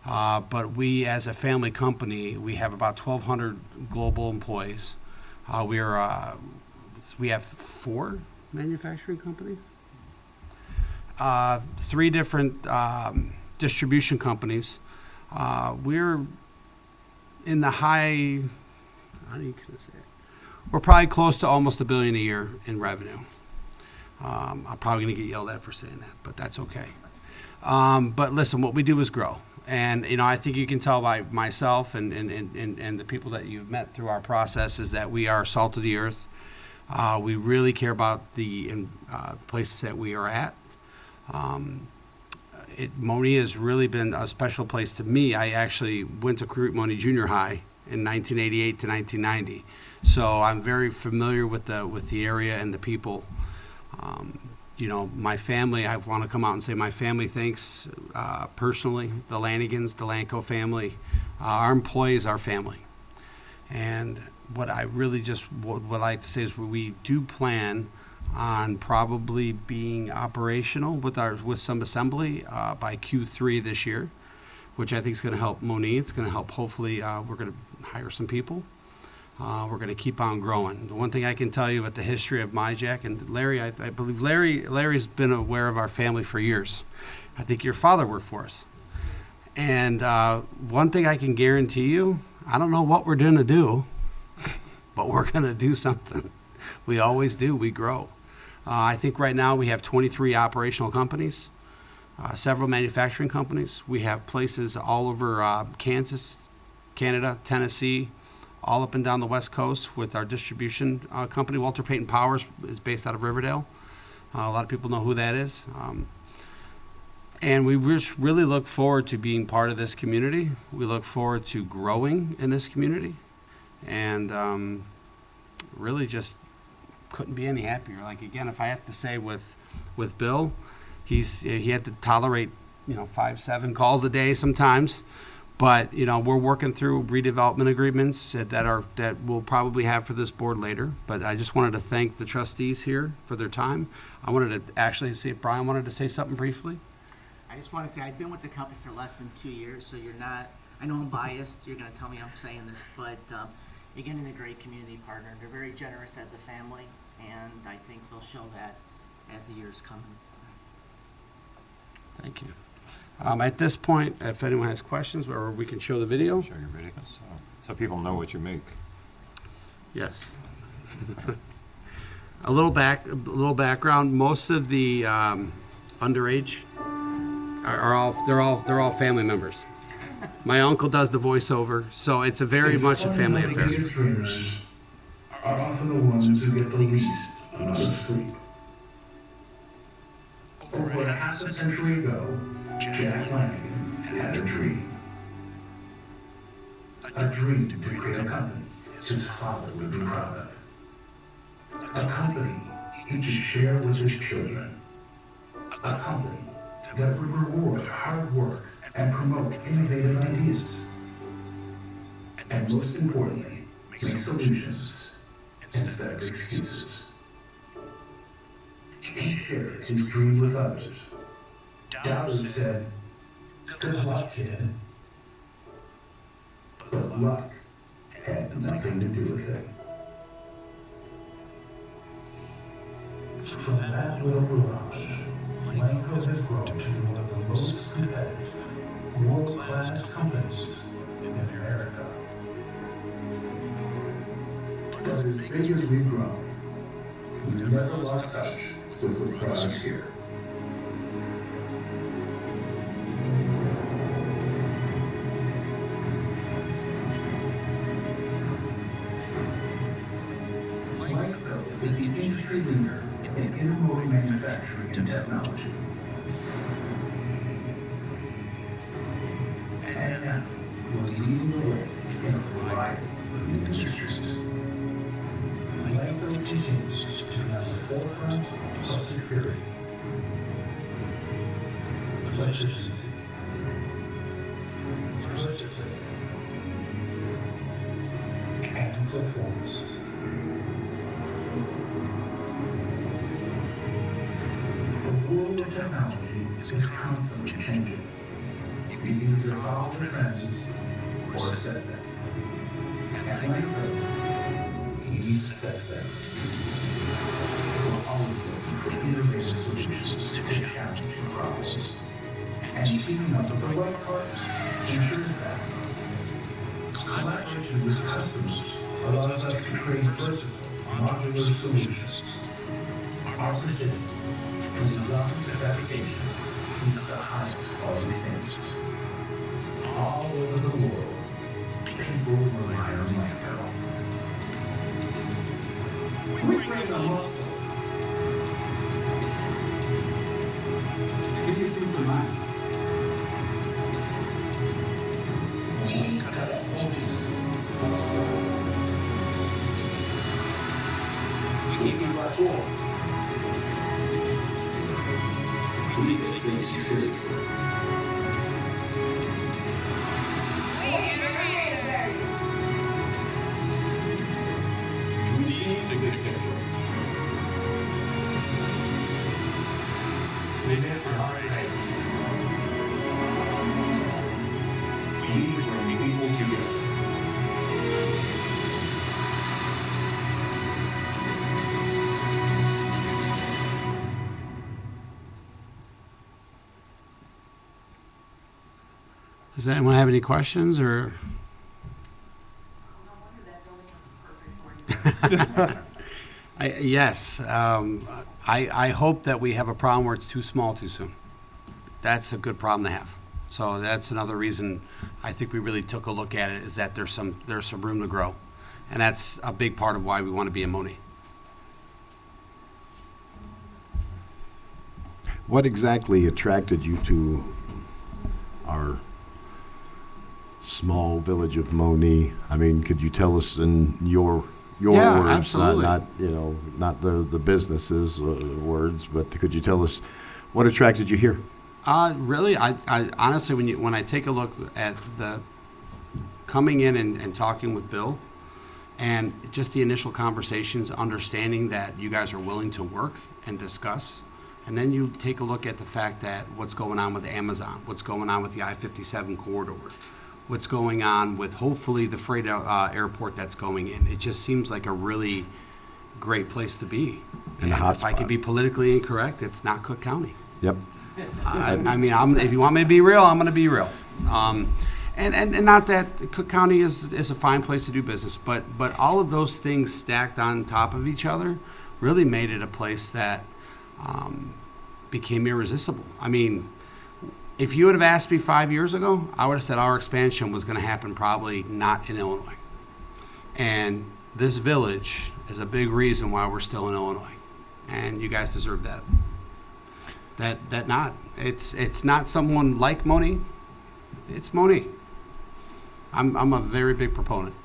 [SPEAKER 13] but we, as a family company, we have about 1,200 global employees. We have 4 manufacturing companies, 3 different distribution companies. We're in the high, how do you say it? We're probably close to almost $1 billion a year in revenue. I'm probably going to get yelled at for saying that, but that's okay. But listen, what we do is grow. And, I think you can tell by myself and the people that you've met through our process is that we are salt of the earth. We really care about the places that we are at. Monee has really been a special place to me. I actually went to Monee Junior High in 1988 to 1990, so I'm very familiar with the area and the people. My family, I want to come out and say my family thanks personally, the Lanigans, the Lanco family, our employees, our family. And what I really just would like to say is we do plan on probably being operational with some assembly by Q3 this year. which I think is going to help Monee. It's going to help, hopefully, we're going to hire some people. We're going to keep on growing. The one thing I can tell you about the history of MyJack and Larry, I believe Larry's been aware of our family for years. I think your father worked for us. And one thing I can guarantee you, I don't know what we're going to do, but we're going to do something. We always do. We grow. I think right now we have 23 operational companies, several manufacturing companies. We have places all over Kansas, Canada, Tennessee, all up and down the West Coast with our distribution company. Walter Payton Powers is based out of Riverdale. A lot of people know who that is. And we really look forward to being part of this community. We look forward to growing in this community. And really just couldn't be any happier. Like, again, if I have to say with Bill, he had to tolerate, 5-7 calls a day sometimes. But, we're working through redevelopment agreements that we'll probably have for this board later. But I just wanted to thank the trustees here for their time. I wanted to actually see if Brian wanted to say something briefly.
[SPEAKER 14] I just want to say I've been with the company for less than 2 years, so you're not, I know I'm biased, you're going to tell me I'm saying this, but you're getting a great community partner. They're very generous as a family, and I think they'll show that as the years come.
[SPEAKER 13] Thank you. At this point, if anyone has questions, or we can show the video.
[SPEAKER 7] Show your video so people know what you make.
[SPEAKER 13] Yes. A little background. Most of the underage are all family members. My uncle does the voiceover, so it's a very much a family affair.
[SPEAKER 15] The biggest dreamers are often the ones who get the least amount of sleep. Over a half a century ago, Jack Flanagan had a dream. A dream to create a company his father would be proud of. A company he could share with his children. A company that would reward hard work and promote innovative ideas. And most importantly, make solutions instead of excuses. He shared his dream with others. Doubters said, "Good luck, kid." But luck had nothing to do with it. From that little garage, Michael has grown to be one of the most competitive, world-class companies in America. But as big as we've grown, we've never lost touch with what brought us here. Michael is the industry leader in intermodal manufacturing and technology. And now, we're leading the way in a variety of new industries. Michael continues to be on the forefront of security, efficiency, versatility, and performance. The world of technology is constantly changing. You either follow the trends or set them. At Michael, we set them. We'll always look for innovative solutions to challenging problems. And teaming up with the right partners ensures that collaboration with customers allows us to create versatile, modular solutions. Our precision from design to fabrication is the highest quality standards. All over the world, people rely on Michael. We bring the muscle. Give me some mind. We cut edges. We give you our core. We take things seriously.
[SPEAKER 13] Does anyone have any questions or? Yes. I hope that we have a problem where it's too small too soon. That's a good problem to have. So that's another reason I think we really took a look at it, is that there's some room to grow. And that's a big part of why we want to be in Monee.
[SPEAKER 16] What exactly attracted you to our small village of Monee? I mean, could you tell us in your
[SPEAKER 13] Yeah,
[SPEAKER 16] words,
[SPEAKER 13] absolutely.
[SPEAKER 16] not the businesses words, but could you tell us what attracted you here?
[SPEAKER 13] Really, I honestly, when I take a look at the coming in and talking with Bill, and just the initial conversations, understanding that you guys are willing to work and discuss, and then you take a look at the fact that what's going on with Amazon, what's going on with the I-57 corridor, what's going on with hopefully the freight airport that's going in. It just seems like a really great place to be.
[SPEAKER 16] And a hot
[SPEAKER 13] if I could be politically incorrect, it's not Cook County.
[SPEAKER 16] Yep.
[SPEAKER 13] I mean, if you want me to be real, I'm going to be real. And not that Cook County is a fine place to do business, but all of those things stacked on top of each other really made it a place that became irresistible. I mean, if you would have asked me 5 years ago, I would have said our expansion was going to happen probably not in Illinois. And this village is a big reason why we're still in Illinois. And you guys deserve that. That nod. It's not someone like Monee. It's Monee. I'm a very big proponent.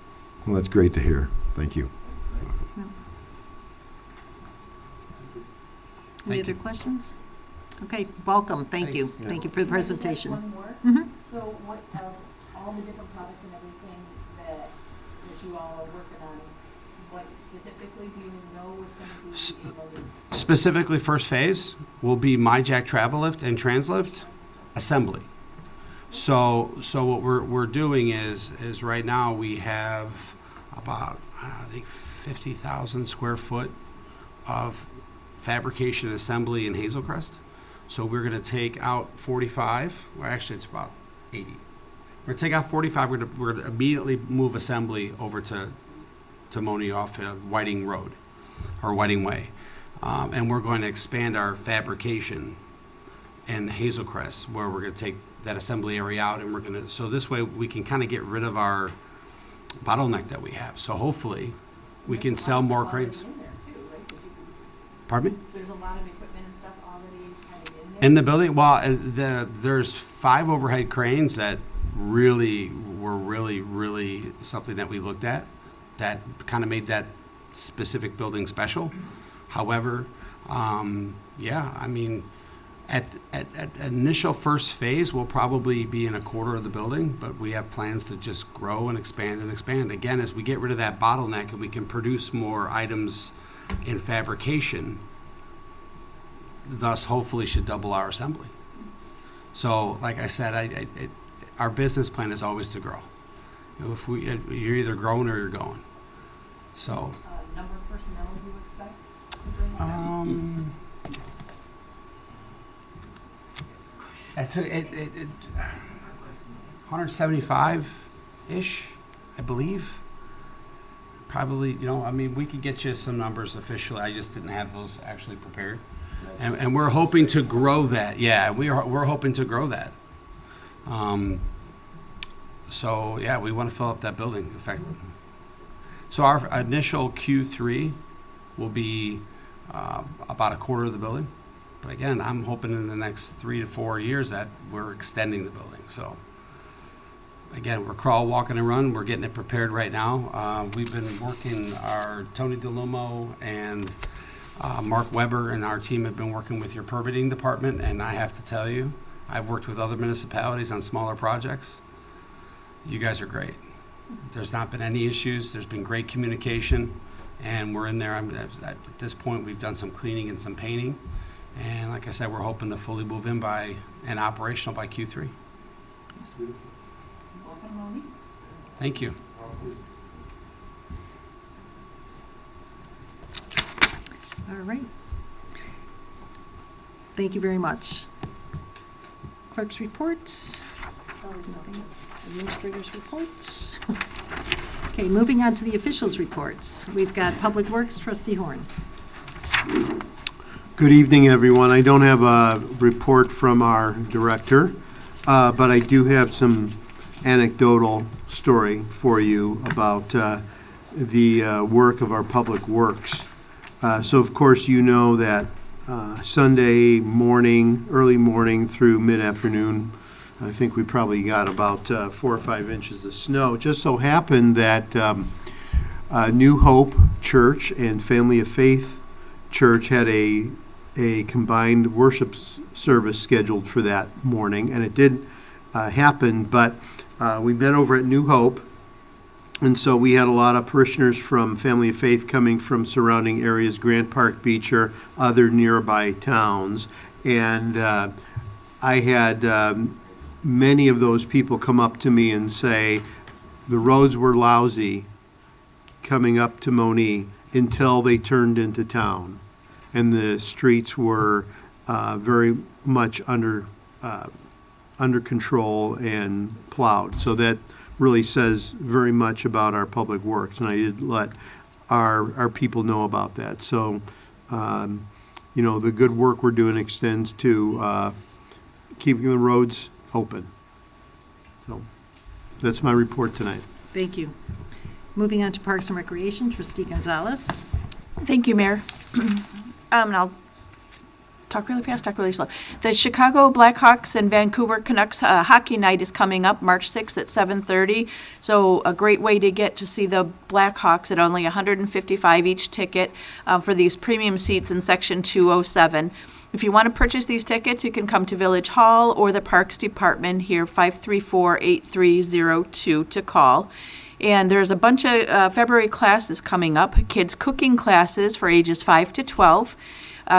[SPEAKER 16] Well, that's great to hear. Thank you.
[SPEAKER 1] Any other questions? Okay, welcome. Thank you.
[SPEAKER 13] Thanks.
[SPEAKER 1] Thank you for the presentation.
[SPEAKER 6] One more.
[SPEAKER 1] Mhm.
[SPEAKER 6] So what, all the different products and everything that you all are working on, what specifically do you know what's going to be in Monee?
[SPEAKER 13] Specifically, first phase will be MyJack Travel Lift and Translift assembly. So what we're doing is right now we have about I think 50,000 square foot of fabrication and assembly in Hazel Crest. So we're going to take out 45. Well, actually, it's about 80. We're going to take out 45. We're going to immediately move assembly over to Monee off of Whiting Road or Whiting Way. And we're going to expand our fabrication in Hazel Crest, where we're going to take that assembly area out, and we're going to, so this way we can kind of get rid of our bottleneck that we have. So hopefully we can sell more cranes. Pardon me?
[SPEAKER 6] There's a lot of equipment and stuff already kind of in there?
[SPEAKER 13] In the building, well, there's 5 overhead cranes that really were really something that we looked at that kind of made that specific building special. However, yeah, I mean, at initial first phase, we'll probably be in a quarter of the building, but we have plans to just grow and expand and expand. Again, as we get rid of that bottleneck and we can produce more items in fabrication, thus hopefully should double our assembly. So, like I said, our business plan is always to grow. If you're either growing or you're going. So.
[SPEAKER 6] Number of personnel you expect to bring on?
[SPEAKER 13] That's 175-ish, I believe. Probably, I mean, we could get you some numbers officially. I just didn't have those actually prepared. And we're hoping to grow that. Yeah, we're hoping to grow that. So, yeah, we want to fill up that building. In fact, so our initial Q3 will be about a quarter of the building. But again, I'm hoping in the next 3 to 4 years that we're extending the building. So again, we're crawl, walk, and run. We're getting it prepared right now. We've been working, our Tony DeLumo and Mark Weber and our team have been working with your permitting department. And I have to tell you, I've worked with other municipalities on smaller projects. You guys are great. There's not been any issues. There's been great communication. And we're in there. At this point, we've done some cleaning and some painting. And like I said, we're hoping to fully move in and operational by Q3.
[SPEAKER 6] Welcome, Monee.
[SPEAKER 13] Thank you.
[SPEAKER 1] All right. Thank you very much. Clerk's reports. Nothing. Administrators' reports. Okay, moving on to the officials' reports. We've got Public Works, Trustee Horn.
[SPEAKER 17] Good evening, everyone. I don't have a report from our director, but I do have some anecdotal story for you about the work of our Public Works. So, of course, you know that Sunday morning, early morning through mid-afternoon, I think we probably got about 4 or 5 inches of snow. It just so happened that New Hope Church and Family of Faith Church had a combined worship service scheduled for that morning, and it did happen, but we met over at New Hope, and so we had a lot of parishioners from Family of Faith coming from surrounding areas, Grant Park, Beecher, other nearby towns, and I had many of those people come up to me and say the roads were lousy coming up to Monee until they turned into town, and the streets were very much under control and plowed. So that really says very much about our public works, and I did let our people know about that. So, the good work we're doing extends to keeping the roads open. So that's my report tonight.
[SPEAKER 1] Thank you. Moving on to Parks and Recreation, Trustee Gonzalez.
[SPEAKER 18] Thank you, Mayor. And I'll talk really fast, talk really slow. The Chicago Blackhawks and Vancouver Canucks hockey night is coming up March 6th at 7:30. So a great way to get to see the Blackhawks at only $155 each ticket for these premium seats in Section 207. If you want to purchase these tickets, you can come to Village Hall or the Parks Department here, 534-8302 to call. And there's a bunch of February classes coming up, kids cooking classes for ages 5 to 12.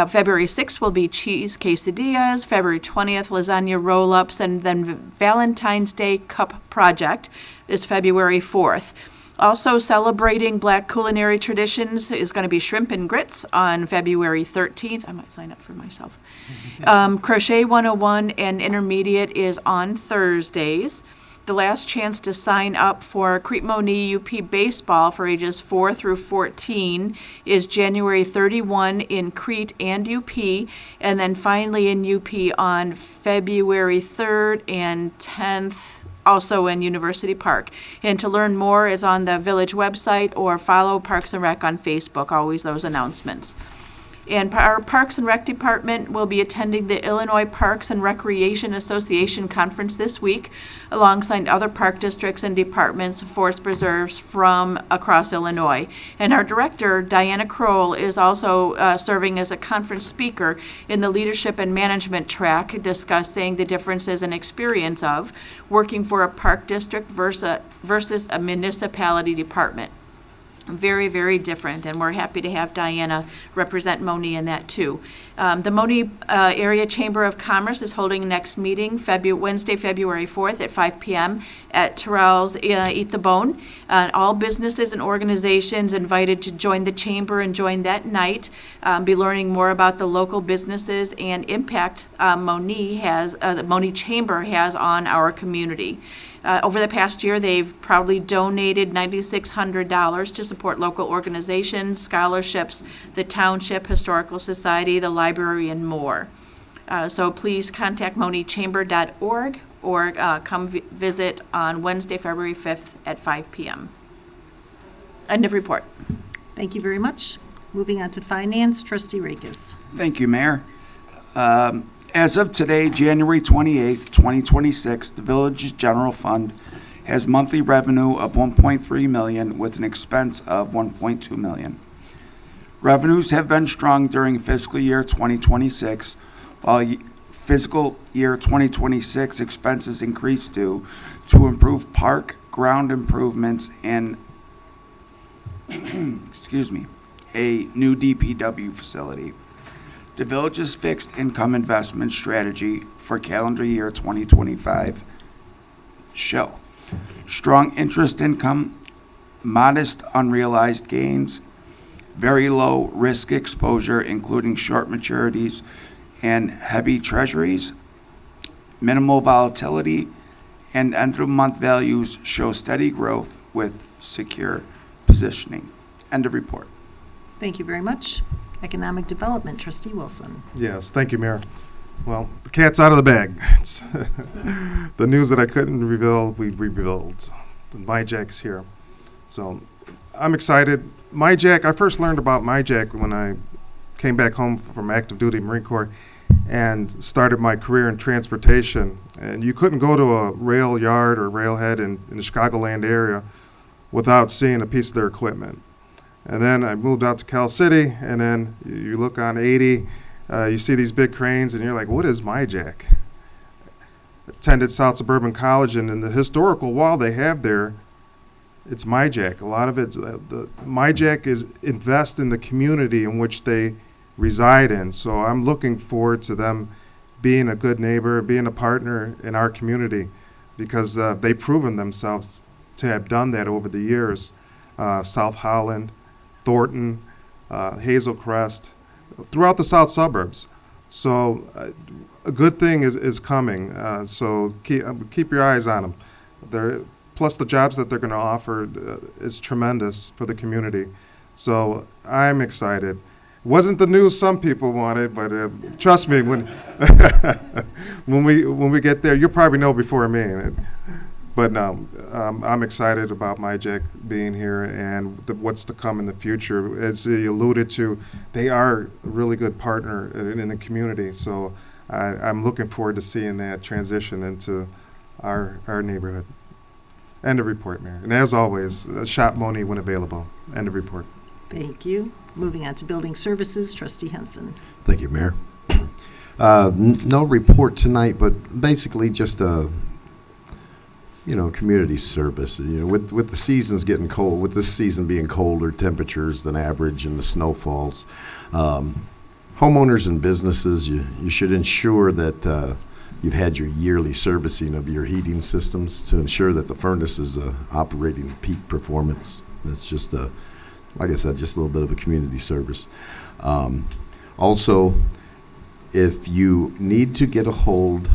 [SPEAKER 18] February 6th will be cheese quesadillas, February 20th, lasagna roll-ups, and then Valentine's Day Cup Project is February 4th. Also celebrating Black culinary traditions is going to be Shrimp and Grits on February 13th. I might sign up for myself. Crochet 101 and Intermediate is on Thursdays. The last chance to sign up for Crete Monee UP baseball for ages 4 through 14 is January 31 in Crete and UP, and then finally in UP on February 3rd and 10th, also in University Park. And to learn more is on the Village website or follow Parks and Rec on Facebook, always those announcements. And our Parks and Rec Department will be attending the Illinois Parks and Recreation Association Conference this week, alongside other park districts and departments, forest preserves from across Illinois. And our director, Diana Kroll, is also serving as a conference speaker in the leadership and management track, discussing the differences and experience of working for a park district versus a municipality department. Very, very different, and we're happy to have Diana represent Monee in that too. The Monee Area Chamber of Commerce is holding next meeting Wednesday, February 4th at 5 p.m. at Terrell's Eat the Bone. All businesses and organizations invited to join the chamber and join that night. Be learning more about the local businesses and impact the Monee Chamber has on our community. Over the past year, they've proudly donated $9,600 to support local organizations, scholarships, the Township Historical Society, the library, and more. So please contact moneechamber.org or come visit on Wednesday, February 5th at 5 p.m. End of report.
[SPEAKER 1] Thank you very much. Moving on to Finance, Trustee Rakes.
[SPEAKER 19] Thank you, Mayor. As of today, January 28th, 2026, the Village's General Fund has monthly revenue of $1.3 million with an expense of $1.2 million. Revenues have been strong during fiscal year 2026, while fiscal year 2026 expenses increased due to improve park ground improvements and a new DPW facility. The Village's fixed income investment strategy for calendar year 2025 show strong interest income, modest unrealized gains, very low risk exposure, including short maturities and heavy treasuries, minimal volatility, and end-of-month values show steady growth with secure positioning. End of report.
[SPEAKER 1] Thank you very much. Economic Development, Trustee Wilson.
[SPEAKER 20] Yes, thank you, Mayor. Well, the cat's out of the bag. It's the news that I couldn't reveal, we revealed. MyJack's here. So I'm excited. MyJack, I first learned about MyJack when I came back home from active duty Marine Corps and started my career in transportation. And you couldn't go to a rail yard or railhead in the Chicagoland area without seeing a piece of their equipment. And then I moved out to Cal City, and then you look on 80, you see these big cranes, and you're like, what is MyJack? Attended South Suburban College, and in the historical wall they have there, it's MyJack. A lot of it's, the MyJack is invest in the community in which they reside in. So I'm looking forward to them being a good neighbor, being a partner in our community, because they've proven themselves to have done that over the years. South Holland, Thornton, Hazel Crest, throughout the south suburbs. So a good thing is coming. So keep your eyes on them. Plus the jobs that they're going to offer is tremendous for the community. So I'm excited. Wasn't the news some people wanted, but trust me, when when we get there, you'll probably know before me. But no, I'm excited about MyJack being here and what's to come in the future. As he alluded to, they are a really good partner in the community. So I'm looking forward to seeing that transition into our neighborhood. End of report, Mayor. And as always, shop Monee when available. End of report.
[SPEAKER 1] Thank you. Moving on to Building Services, Trustee Henson.
[SPEAKER 16] Thank you, Mayor. No report tonight, but basically just a community service. With the seasons getting cold, with this season being colder temperatures than average and the snowfalls, homeowners and businesses, you should ensure that you've had your yearly servicing of your heating systems to ensure that the furnace is operating at peak performance. It's just like I said, just a little bit of a community service. Also, if you need to get a hold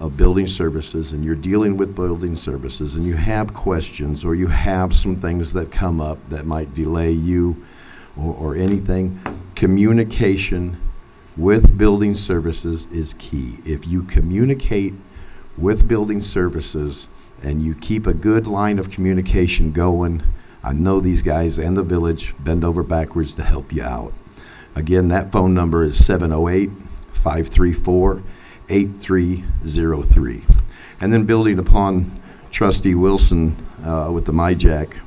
[SPEAKER 16] of building services and you're dealing with building services and you have questions or you have some things that come up that might delay you or anything, communication with building services is key. If you communicate with building services and you keep a good line of communication going, I know these guys and the village bend over backwards to help you out. Again, that phone number is 708-534-8303. And then building upon Trustee Wilson with the MyJack,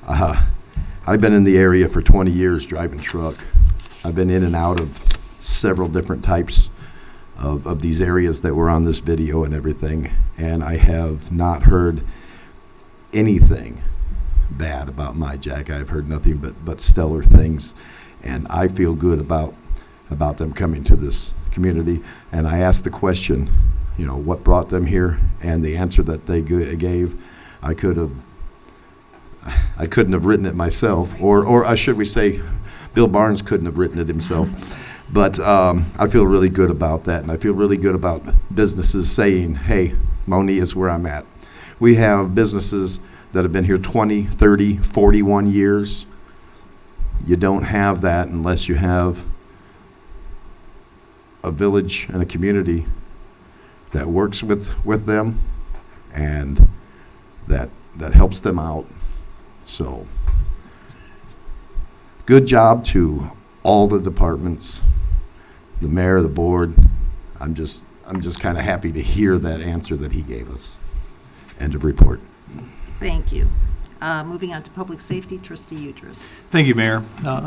[SPEAKER 16] I've been in the area for 20 years driving truck. I've been in and out of several different types of these areas that were on this video and everything, and I have not heard anything bad about MyJack. I've heard nothing but stellar things, and I feel good about them coming to this community. And I asked the question, what brought them here, and the answer that they gave, I couldn't have written it myself, or should we say, Bill Barnes couldn't have written it himself. But I feel really good about that, and I feel really good about businesses saying, hey, Monee is where I'm at. We have businesses that have been here 20, 30, 41 years. You don't have that unless you have a village and a community that works with them and that helps them out. So good job to all the departments, the mayor, the board. I'm just kind of happy to hear that answer that he gave us. End of report.
[SPEAKER 1] Thank you. Moving on to Public Safety, Trustee Udris.
[SPEAKER 2] Thank you, Mayor.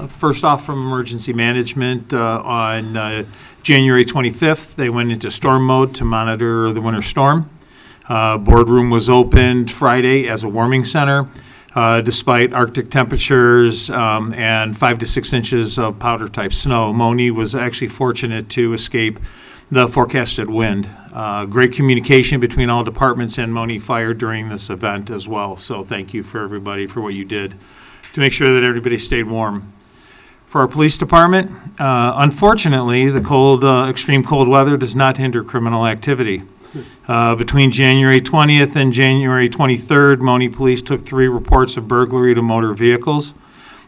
[SPEAKER 2] First off, from Emergency Management, on January 25th, they went into storm mode to monitor the winter storm. Boardroom was opened Friday as a warming center. Despite Arctic temperatures and 5 to 6 inches of powder-type snow, Monee was actually fortunate to escape the forecasted wind. Great communication between all departments and Monee Fire during this event as well. So thank you for everybody for what you did to make sure that everybody stayed warm. For our police department, unfortunately, the extreme cold weather does not hinder criminal activity.
[SPEAKER 21] Between January 20th and January 23rd, Monee Police took 3 reports of burglary to motor vehicles.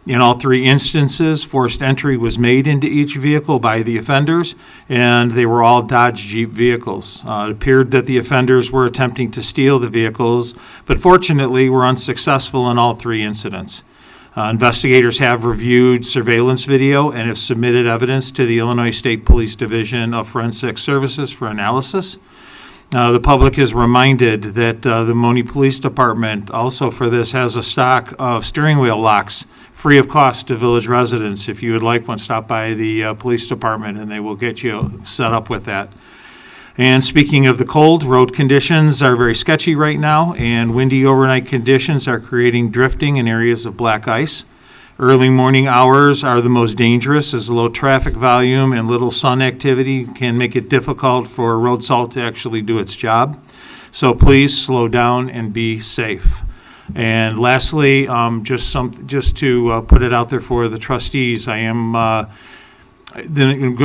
[SPEAKER 21] In all 3 instances, forced entry was made into each vehicle by the offenders, and they were all Dodge Jeep vehicles. It appeared that the offenders were attempting to steal the vehicles, but fortunately were unsuccessful in all 3 incidents. Investigators have reviewed surveillance video and have submitted evidence to the Illinois State Police Division of Forensic Services for analysis. The public is reminded that the Monee Police Department also for this has a stock of steering wheel locks free of cost to village residents. If you would like one, stop by the police department and they will get you set up with that. And speaking of the cold, road conditions are very sketchy right now, and windy overnight conditions are creating drifting in areas of black ice. Early morning hours are the most dangerous as low traffic volume and little sun activity can make it difficult for road salt to actually do its job. So please slow down and be safe. And lastly, just to put it out there for the trustees, I am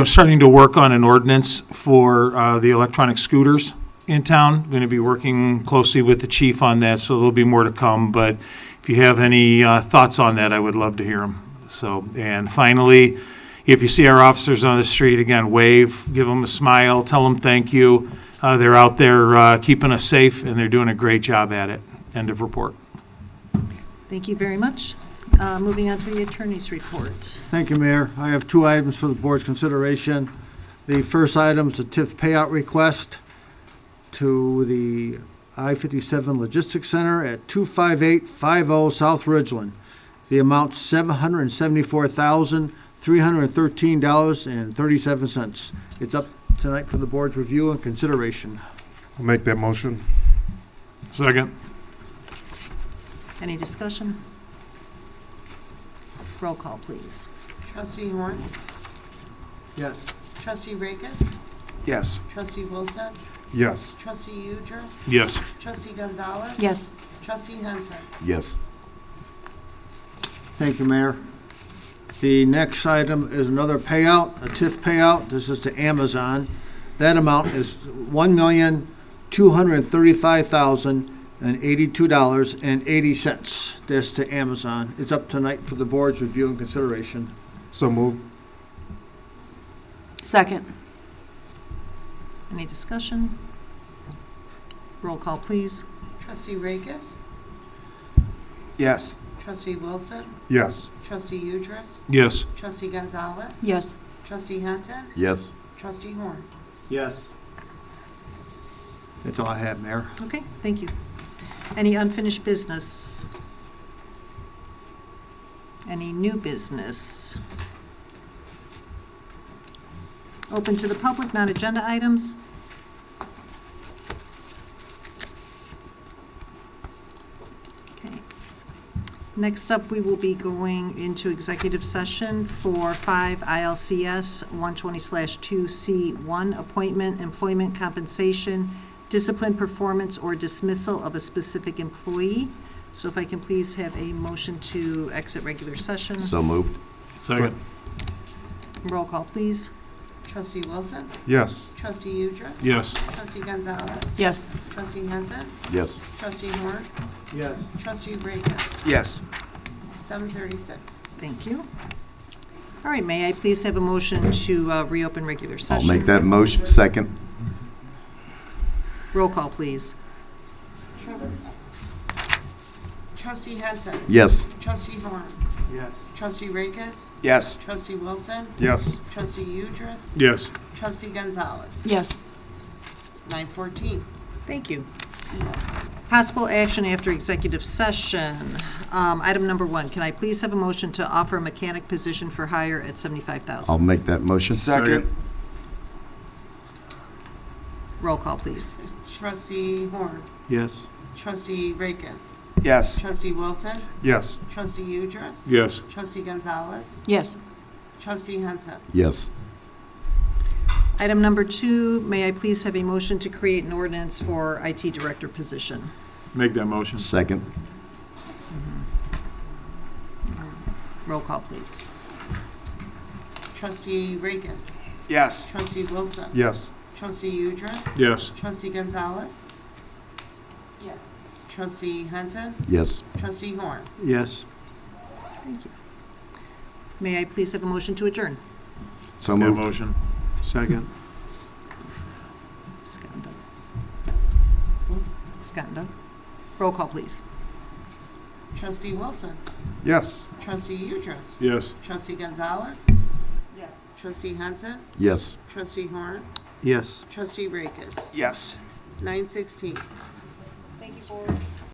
[SPEAKER 21] starting to work on an ordinance for the electronic scooters in town. I'm going to be working closely with the chief on that, so there'll be more to come. But if you have any thoughts on that, I would love to hear them. So, and finally, if you see our officers on the street, again, wave, give them a smile, tell them thank you. They're out there keeping us safe, and they're doing a great job at it. End of report.
[SPEAKER 1] Thank you very much. Moving on to the attorney's report.
[SPEAKER 22] Thank you, Mayor. I have 2 items for the board's consideration. The first item is a TIF payout request to the I-57 Logistics Center at 25850 South Ridgeland. The amount's $774,313.37. It's up tonight for the board's review and consideration.
[SPEAKER 20] I'll make that motion.
[SPEAKER 21] Second.
[SPEAKER 1] Any discussion? Roll call, please.
[SPEAKER 3] Trustee Horn?
[SPEAKER 22] Yes.
[SPEAKER 3] Trustee Rakes?
[SPEAKER 19] Yes.
[SPEAKER 3] Trustee Wilson?
[SPEAKER 20] Yes.
[SPEAKER 3] Trustee Udress?
[SPEAKER 21] Yes.
[SPEAKER 3] Trustee Gonzalez?
[SPEAKER 18] Yes.
[SPEAKER 3] Trustee Henson?
[SPEAKER 16] Yes.
[SPEAKER 22] Thank you, Mayor. The next item is another payout, a TIF payout. This is to Amazon. That amount is $1,235,082.80. That's to Amazon. It's up tonight for the board's review and consideration.
[SPEAKER 20] So moved.
[SPEAKER 18] Second.
[SPEAKER 1] Any discussion? Roll call, please.
[SPEAKER 3] Trustee Rakes?
[SPEAKER 19] Yes.
[SPEAKER 3] Trustee Wilson?
[SPEAKER 20] Yes.
[SPEAKER 3] Trustee Udress?
[SPEAKER 21] Yes.
[SPEAKER 3] Trustee Gonzalez?
[SPEAKER 18] Yes.
[SPEAKER 3] Trustee Henson?
[SPEAKER 16] Yes.
[SPEAKER 3] Trustee Horn?
[SPEAKER 22] Yes. That's all I have, Mayor.
[SPEAKER 1] Okay, thank you. Any unfinished business? Any new business? Open to the public, non-agenda items? Okay. Next up, we will be going into executive session for 5 ILCS 120/2C1, appointment, employment compensation, discipline, performance, or dismissal of a specific employee. So if I can please have a motion to exit regular session.
[SPEAKER 16] So moved.
[SPEAKER 21] Second.
[SPEAKER 1] Roll call, please.
[SPEAKER 3] Trustee Wilson?
[SPEAKER 20] Yes.
[SPEAKER 3] Trustee Udress?
[SPEAKER 21] Yes.
[SPEAKER 3] Trustee Gonzalez?
[SPEAKER 18] Yes.
[SPEAKER 3] Trustee Henson?
[SPEAKER 16] Yes.
[SPEAKER 3] Trustee Horn?
[SPEAKER 22] Yes.
[SPEAKER 3] Trustee Rakes?
[SPEAKER 19] Yes.
[SPEAKER 3] 7:36.
[SPEAKER 1] Thank you. All right, may I please have a motion to reopen regular
[SPEAKER 16] I'll
[SPEAKER 1] session?
[SPEAKER 16] make that motion. Second.
[SPEAKER 1] Roll call, please.
[SPEAKER 3] Trustee Henson?
[SPEAKER 16] Yes.
[SPEAKER 3] Trustee Horn?
[SPEAKER 22] Yes.
[SPEAKER 3] Trustee Rakes?
[SPEAKER 19] Yes.
[SPEAKER 3] Trustee Wilson?
[SPEAKER 20] Yes.
[SPEAKER 3] Trustee Udress?
[SPEAKER 21] Yes.
[SPEAKER 3] Trustee Gonzalez?
[SPEAKER 18] Yes.
[SPEAKER 3] 9:14.
[SPEAKER 1] Thank you. Possible action after executive session. Item number 1, can I please have a motion to offer a mechanic position for hire at $75,000?
[SPEAKER 16] I'll make that motion.
[SPEAKER 19] Second.
[SPEAKER 1] Roll call, please.
[SPEAKER 3] Trustee Horn?
[SPEAKER 22] Yes.
[SPEAKER 3] Trustee Rakes?
[SPEAKER 19] Yes.
[SPEAKER 3] Trustee Wilson?
[SPEAKER 20] Yes.
[SPEAKER 3] Trustee Udress?
[SPEAKER 21] Yes.
[SPEAKER 3] Trustee Gonzalez?
[SPEAKER 18] Yes.
[SPEAKER 3] Trustee Henson?
[SPEAKER 16] Yes.
[SPEAKER 1] Item number 2, may I please have a motion to create an ordinance for IT director position?
[SPEAKER 21] Make that motion.
[SPEAKER 16] Second.
[SPEAKER 1] Roll call, please.
[SPEAKER 3] Trustee Rakes?
[SPEAKER 19] Yes.
[SPEAKER 3] Trustee Wilson?
[SPEAKER 20] Yes.
[SPEAKER 3] Trustee Udras?
[SPEAKER 21] Yes.
[SPEAKER 3] Trustee Gonzalez?
[SPEAKER 6] Yes.
[SPEAKER 3] Trustee Henson?
[SPEAKER 16] Yes.
[SPEAKER 3] Trustee Horn?
[SPEAKER 17] Yes.
[SPEAKER 1] Thank you. May I please have a motion to adjourn?
[SPEAKER 16] So
[SPEAKER 21] Yeah,
[SPEAKER 16] moved.
[SPEAKER 21] motion.
[SPEAKER 17] Second.
[SPEAKER 1] Scott and Doug. Scott and Doug. Roll call, please.
[SPEAKER 3] Trustee Wilson?
[SPEAKER 20] Yes.
[SPEAKER 3] Trustee Udras?
[SPEAKER 21] Yes.
[SPEAKER 3] Trustee Gonzalez?
[SPEAKER 6] Yes.
[SPEAKER 3] Trustee Henson?
[SPEAKER 16] Yes.
[SPEAKER 3] Trustee Horn?
[SPEAKER 17] Yes.
[SPEAKER 3] Trustee Rakes?
[SPEAKER 19] Yes.
[SPEAKER 3] 9:16.
[SPEAKER 1] Thank you, board.